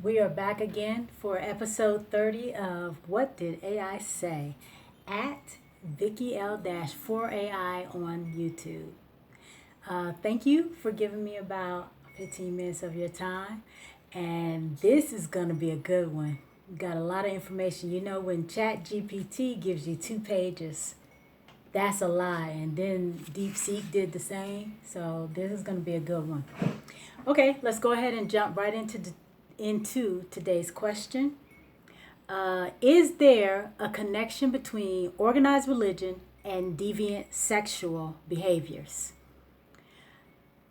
We are back again for episode 30 of What Did AI Say? At Vicky L-4AI on YouTube. Thank you for giving me about 15 minutes of your time. And this is going to be a good one. Got a lot of information. You know, when Chatgpt gives you 2 pages, that's a lie. And then Deepseek did the same. So this is going to be a good one. Okay, let's go ahead and jump right into today's question. Is there a connection between organized religion and deviant sexual behaviors?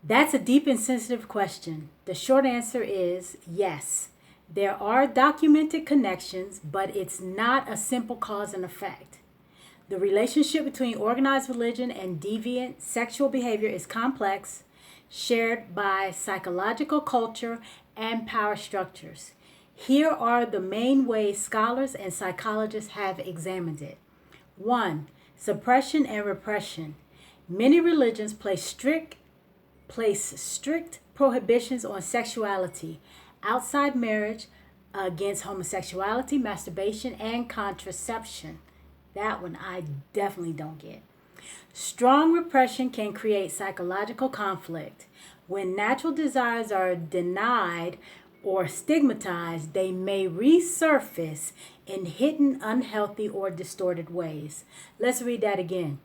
That's a deep and sensitive question. The short answer is yes. There are documented connections, but it's not a simple cause and effect. The relationship between organized religion and deviant sexual behavior is complex, shared by psychological culture and power structures. Here are the main ways scholars and psychologists have examined it. 1. Suppression and repression. Many religions place strict prohibitions on sexuality, outside marriage, against homosexuality, masturbation, and contraception. That one I definitely don't get. Strong repression can create psychological conflict. When natural desires are denied or stigmatized, they may resurface in hidden, unhealthy, or distorted ways. Let's read that again.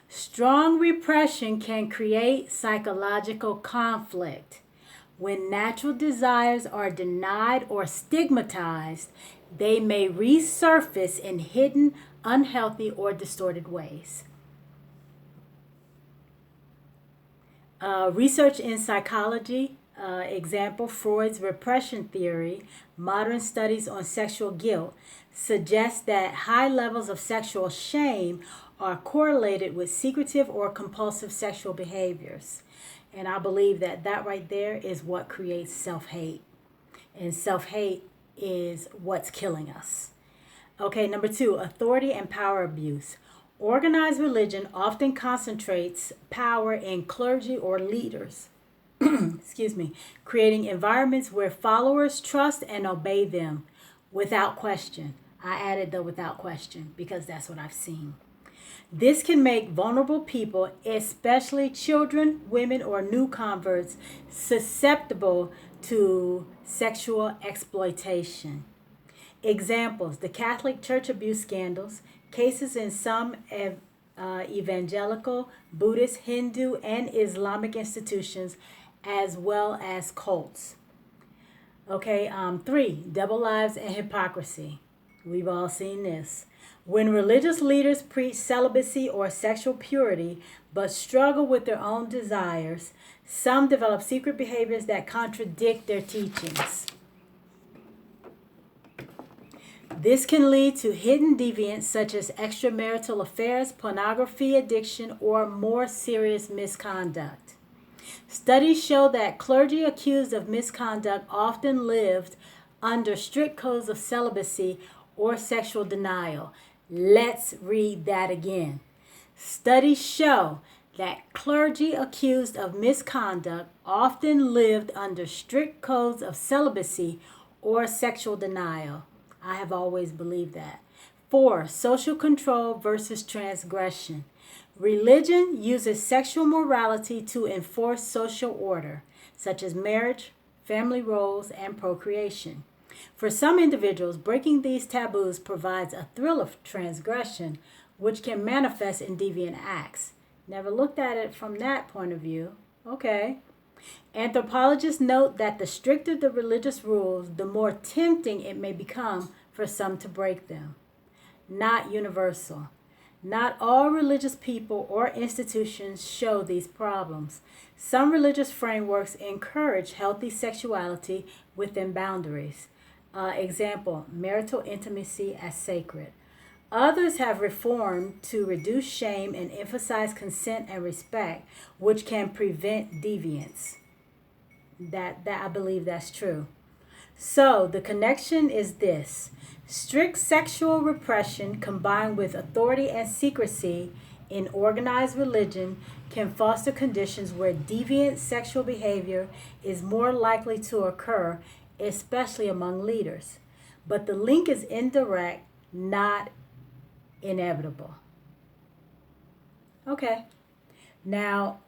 Strong repression can create psychological conflict. When natural desires are denied or stigmatized, they may resurface in hidden, unhealthy, or distorted ways. Research in psychology, example Freud's repression theory, modern studies on sexual guilt, suggest that high levels of sexual shame are correlated with secretive or compulsive sexual behaviors. And I believe that right there is what creates self-hate. And self-hate is what's killing us. Okay, number 2, authority and power abuse. Organized religion often concentrates power in clergy or leaders, creating environments where followers trust and obey them without question. I added the without question because that's what I've seen. This can make vulnerable people, especially children, women, or new converts, susceptible to sexual exploitation. Examples: the Catholic Church abuse scandals, cases in some evangelical, Buddhist, Hindu, and Islamic institutions, as well as cults. Okay, 3, double lives and hypocrisy. We've all seen this. When religious leaders preach celibacy or sexual purity but struggle with their own desires, some develop secret behaviors that contradict their teachings. This can lead to hidden deviance such as extramarital affairs, pornography addiction, or more serious misconduct. Studies show that clergy accused of misconduct often lived under strict codes of celibacy or sexual denial. Let's read that again. Studies show that clergy accused of misconduct often lived under strict codes of celibacy or sexual denial. I have always believed that. 4, social control versus transgression. Religion uses sexual morality to enforce social order, such as marriage, family roles, and procreation. For some individuals, breaking these taboos provides a thrill of transgression, which can manifest in deviant acts. Never looked at it from that point of view. Okay. Anthropologists note that the stricter the religious rules, the more tempting it may become for some to break them. Not universal. Not all religious people or institutions show these problems. Some religious frameworks encourage healthy sexuality within boundaries. Example, marital intimacy as sacred. Others have reformed to reduce shame and emphasize consent and respect, which can prevent deviance. That I believe that's true. So the connection is this: strict sexual repression combined with authority and secrecy in organized religion can foster conditions where deviant sexual behavior is more likely to occur especially among leaders. But the link is indirect, not inevitable. Okay. Now,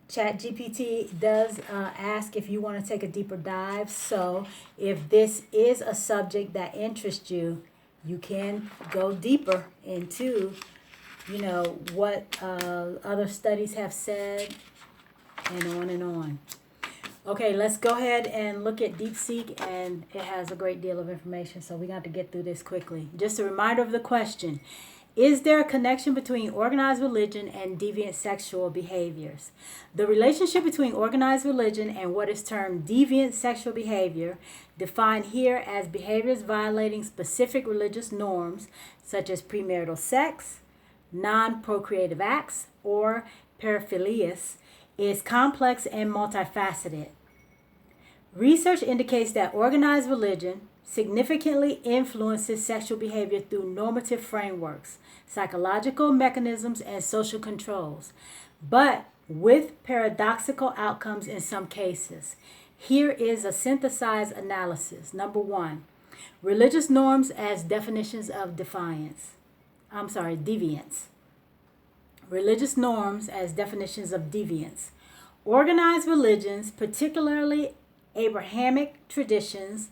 ChatGPT does ask if you want to take a deeper dive. So, if this is a subject that interests you, you can go deeper into, what other studies have said, and on and on. Okay, let's go ahead and look at Deepseek, and it has a great deal of information, so we got to get through this quickly. Just a reminder of the question. Is there a connection between organized religion and deviant sexual behaviors? The relationship between organized religion and what is termed deviant sexual behavior, defined here as behaviors violating specific religious norms, such as premarital sex, non-procreative acts, or paraphilias, is complex and multifaceted. Research indicates that organized religion significantly influences sexual behavior through normative frameworks, psychological mechanisms, and social controls, but with paradoxical outcomes in some cases. Here is a synthesized analysis. Number one, religious norms as definitions of deviance. Religious norms as definitions of deviance. Organized religions, particularly Abrahamic traditions,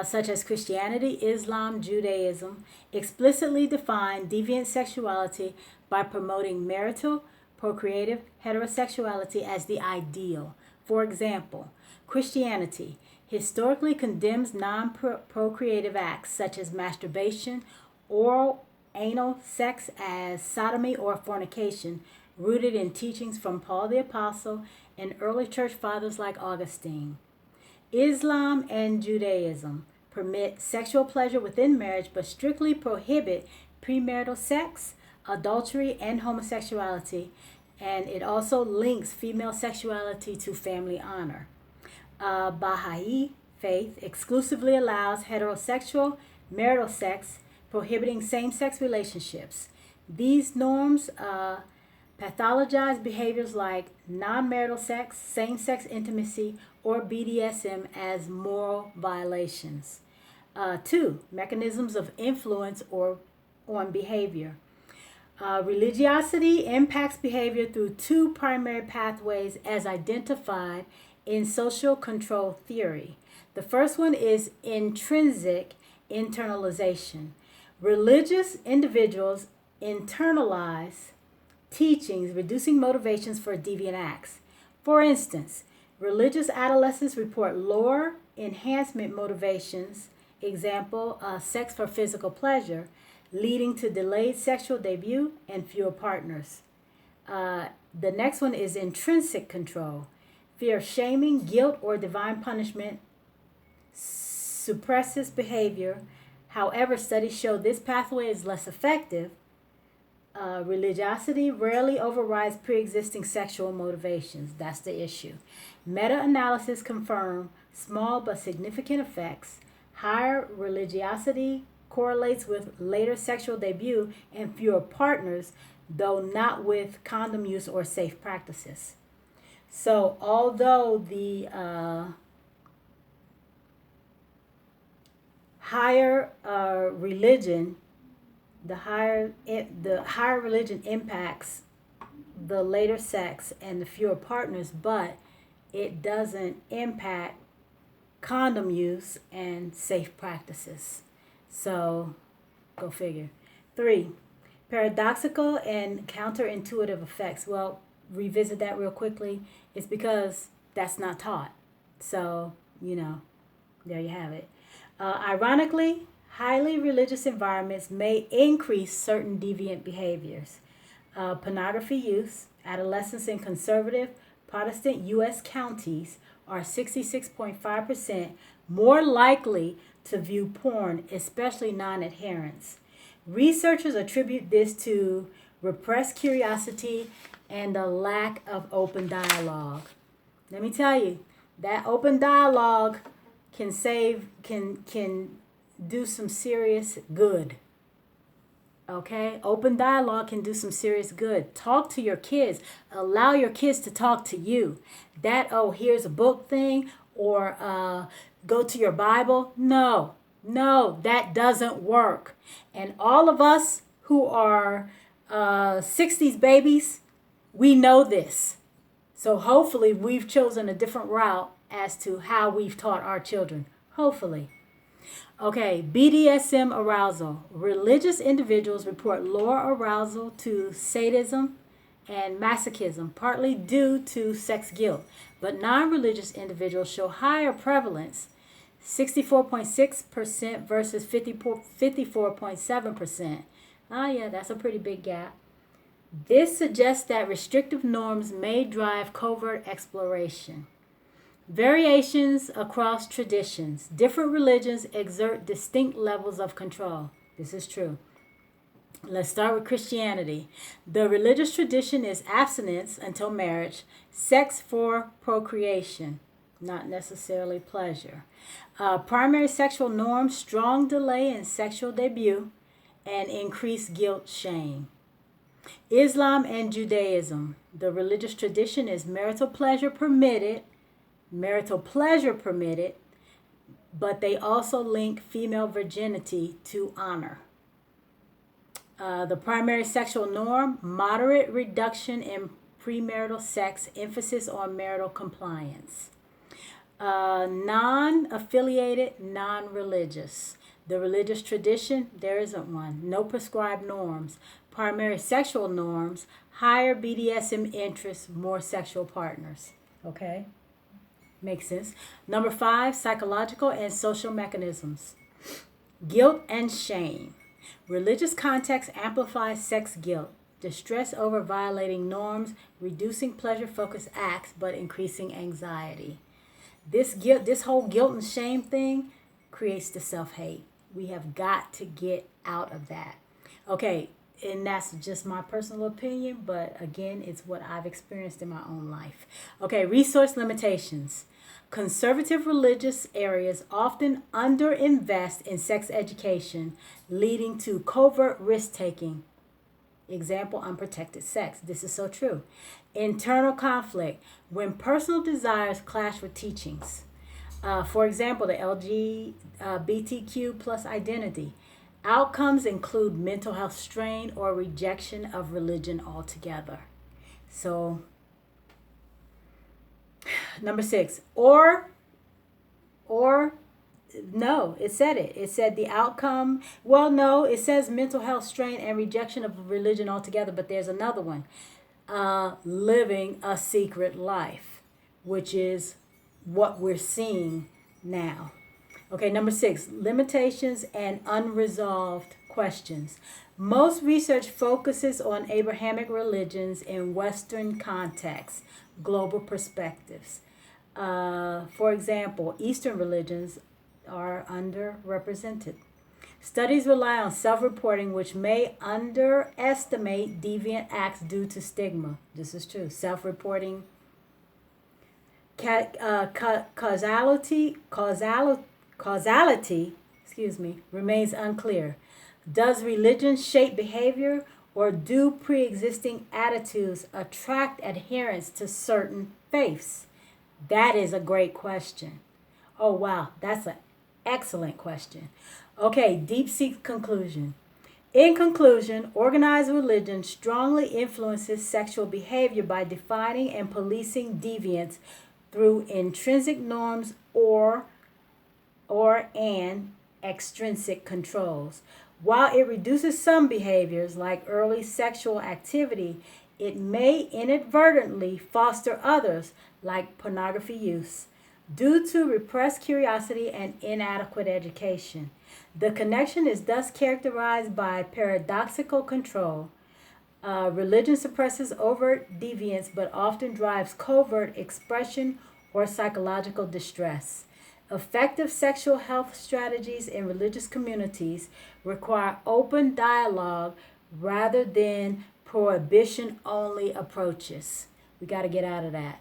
such as Christianity, Islam, Judaism, explicitly define deviant sexuality by promoting marital, procreative heterosexuality as the ideal. For example, Christianity historically condemns non-procreative acts such as masturbation, oral, anal sex as sodomy or fornication, rooted in teachings from Paul the Apostle and early church fathers like Augustine. Islam and Judaism permit sexual pleasure within marriage but strictly prohibit premarital sex, adultery, and homosexuality, and it also links female sexuality to family honor. Baha'i faith exclusively allows heterosexual marital sex, prohibiting same-sex relationships. These norms pathologize behaviors like non-marital sex, same-sex intimacy, or BDSM as moral violations. 2. Mechanisms of influence or on behavior. Religiosity impacts behavior through two primary pathways as identified in social control theory. The first one is intrinsic internalization. Religious individuals internalize teachings reducing motivations for deviant acts. For instance, religious adolescents report lower enhancement motivations, example, sex for physical pleasure, leading to delayed sexual debut and fewer partners. The next one is intrinsic control. Fear of shaming, guilt, or divine punishment suppresses behavior. However, studies show this pathway is less effective. Religiosity rarely overrides pre-existing sexual motivations. That's the issue. Meta-analysis confirm small but significant effects. Higher religiosity correlates with later sexual debut and fewer partners, though not with condom use or safe practices. So, although the higher religion impacts the later sex and the fewer partners, but it doesn't impact condom use and safe practices. So, go figure. 3. Paradoxical and counterintuitive effects. Well, revisit that real quickly. It's because that's not taught. So, there you have it. Ironically, highly religious environments may increase certain deviant behaviors. Pornography use. Adolescents in conservative Protestant U.S. counties are 66.5% more likely to view porn, especially non-adherents. Researchers attribute this to repressed curiosity and a lack of open dialogue. Let me tell you, that open dialogue can do some serious good. Okay? Open dialogue can do some serious good. Talk to your kids. Allow your kids to talk to you. That, here's a book thing, or go to your Bible. No, no, that doesn't work. And all of us who are 60s babies, we know this. So hopefully we've chosen a different route as to how we've taught our children. Hopefully. Okay, BDSM arousal. Religious individuals report lower arousal to sadism and masochism, partly due to sex guilt. But non religious individuals show higher prevalence, 64.6% versus 54.7%. Ah, yeah, that's a pretty big gap. This suggests that restrictive norms may drive covert exploration. Variations across traditions. Different religions exert distinct levels of control. This is true. Let's start with Christianity. The religious tradition is abstinence until marriage, sex for procreation, not necessarily pleasure. Primary sexual norms, strong delay in sexual debut, and increased guilt, shame. Islam and Judaism. The religious tradition is marital pleasure permitted, but they also link female virginity to honor. The primary sexual norm, moderate reduction in premarital sex, emphasis on marital compliance. Non-affiliated, non-religious. The religious tradition, there isn't one. No prescribed norms. Primary sexual norms, higher BDSM interests, more sexual partners. Okay? Makes sense. Number 5, psychological and social mechanisms. Guilt and shame. Religious context amplifies sex guilt, distress over violating norms, reducing pleasure-focused acts, but increasing anxiety. This whole guilt and shame thing creates the self-hate. We have got to get out of that. Okay, and that's just my personal opinion, but again, it's what I've experienced in my own life. Okay, resource limitations. Conservative religious areas often underinvest in sex education, leading to covert risk-taking. Example, unprotected sex. This is so true. Internal conflict. When personal desires clash with teachings. For example, the LGBTQ plus identity. Outcomes include mental health strain or rejection of religion altogether. So, number 6, or no, it said it. It said the outcome. Well, no, it says mental health strain and rejection of religion altogether, but there's another one. Living a secret life, which is what we're seeing now. Okay, number 6, limitations and unresolved questions. Most research focuses on Abrahamic religions in Western contexts, global perspectives. For example, Eastern religions are underrepresented. Studies rely on self-reporting, which may underestimate deviant acts due to stigma. This is true. Self-reporting. Causality, remains unclear. Does religion shape behavior, or do pre-existing attitudes attract adherents to certain faiths? That is a great question. Oh, wow, that's an excellent question. Okay, Deepseek conclusion. In conclusion, organized religion strongly influences sexual behavior by defining and policing deviance through intrinsic norms or and extrinsic controls. While it reduces some behaviors like early sexual activity, it may inadvertently foster others like pornography use due to repressed curiosity and inadequate education. The connection is thus characterized by paradoxical control. Religion suppresses overt deviance but often drives covert expression or psychological distress. Effective sexual health strategies in religious communities require open dialogue rather than prohibition-only approaches. We got to get out of that.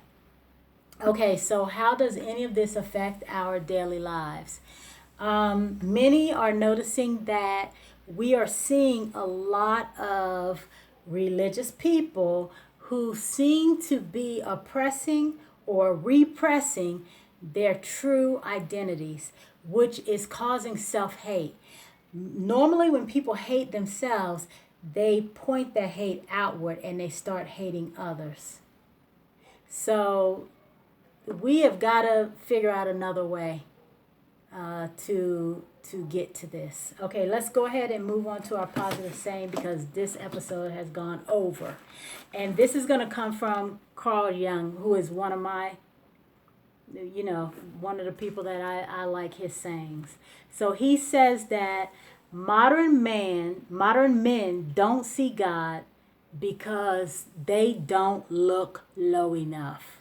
Okay, so how does any of this affect our daily lives? Many are noticing that we are seeing a lot of religious people who seem to be oppressing or repressing their true identities, which is causing self-hate. Normally, when people hate themselves, they point their hate outward and they start hating others. So we have got to figure out another way to get to this. Okay, let's go ahead and move on to our positive saying, because this episode has gone over. And this is going to come from Carl Jung, who is one of my, one of the people that I like his sayings. So he says that modern men don't see God because they don't look low enough.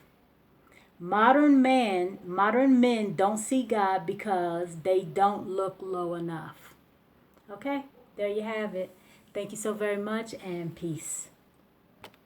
Modern men don't see God because they don't look low enough. Okay, there you have it. Thank you so very much, and peace.